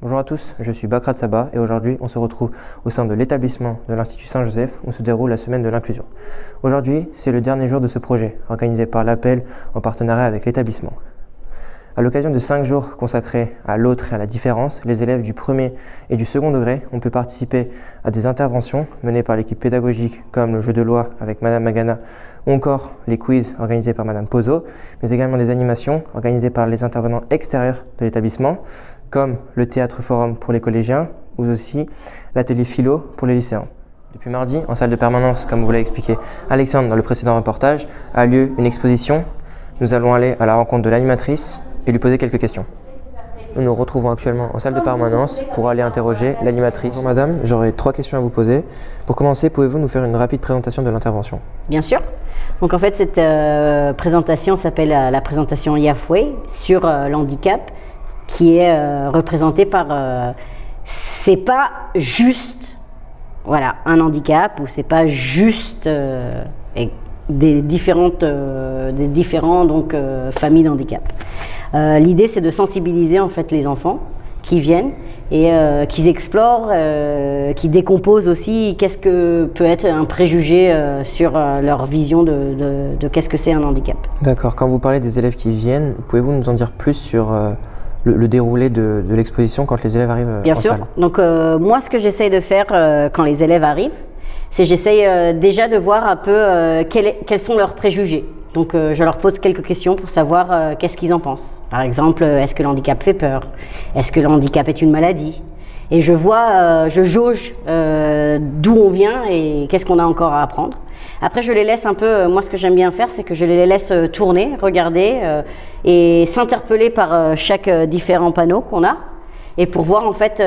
Bonjour à tous, je suis Bakrat Saba et aujourd'hui on se retrouve au sein de l'établissement de l'Institut Saint-Joseph où se déroule la semaine de l'inclusion. Aujourd'hui, c'est le dernier jour de ce projet, organisé par l'Appel en partenariat avec l'établissement. À l'occasion de 5 jours consacrés à l'autre et à la différence, les élèves du premier et du second degré ont pu participer à des interventions menées par l'équipe pédagogique comme le jeu de loi avec Madame Magana ou encore les quiz organisés par Madame Pozo, mais également des animations organisées par les intervenants extérieurs de l'établissement comme le théâtre forum pour les collégiens ou aussi l'atelier philo pour les lycéens. Depuis mardi, en salle de permanence, comme vous l'a expliqué Alexandre dans le précédent reportage, a lieu une exposition. Nous allons aller à la rencontre de l'animatrice et lui poser quelques questions. Nous nous retrouvons actuellement en salle de permanence pour aller interroger l'animatrice. Bonjour madame, j'aurais 3 questions à vous poser. Pour commencer, pouvez-vous nous faire une rapide présentation de l'intervention? Bien sûr. Donc en fait, cette présentation s'appelle la présentation Yafway sur l'handicap, qui est représentée par... c'est pas juste un handicap, ou c'est pas juste des différents familles d'handicap. L'idée, c'est de sensibiliser en fait les enfants qui viennent et qu'ils explorent, qui décomposent aussi qu'est-ce que peut être un préjugé sur leur vision de qu'est-ce que c'est un handicap. D'accord. Quand vous parlez des élèves qui viennent, pouvez-vous nous en dire plus sur le déroulé de l'exposition quand les élèves arrivent Bien en sûr. salle? Donc moi, ce que j'essaye de faire quand les élèves arrivent, c'est j'essaye déjà de voir un peu quels sont leurs préjugés. Donc je leur pose quelques questions pour savoir qu'est-ce qu'ils en pensent. Par exemple, est-ce que le handicap fait peur? Est-ce que le handicap est une maladie? Et je vois, je jauge d'où on vient et qu'est-ce qu'on a encore à apprendre. Après, je les laisse un peu, moi ce que j'aime bien faire, c'est que je les laisse tourner, regarder et s'interpeller par chaque différent panneau qu'on a. Et pour voir en fait,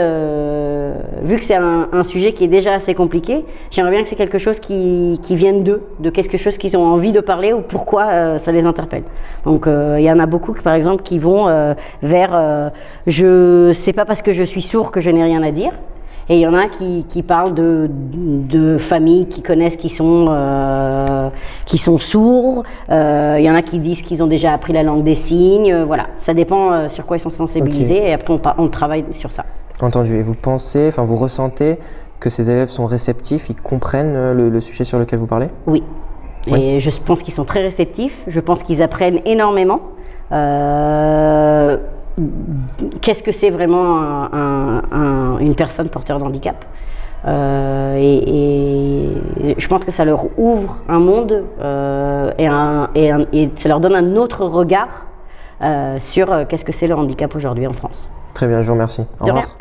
vu que c'est un sujet qui est déjà assez compliqué, j'aimerais bien que c'est quelque chose qui vienne d'eux, de quelque chose qu'ils ont envie de parler ou pourquoi ça les interpelle. Donc il y en a beaucoup par exemple qui vont vers je sais pas parce que je suis sourd que je n'ai rien à dire. Et il y en a qui parlent de familles qu'ils connaissent qui sont sourds. Il y en a qui disent qu'ils ont déjà appris la langue des signes. Voilà, ça dépend sur quoi ils sont sensibilisés. Okay. Et après on travaille sur ça. Entendu. Et vous pensez, vous ressentez que ces élèves sont réceptifs, ils comprennent le sujet sur lequel vous parlez? Oui. Et je pense qu'ils sont très réceptifs. Je pense qu'ils apprennent énormément. Qu'est-ce que c'est vraiment une personne porteur d'handicap et je pense que ça leur ouvre un monde et ça leur donne un autre regard sur qu'est-ce que c'est le handicap aujourd'hui en France. Très bien, je vous remercie. Au revoir.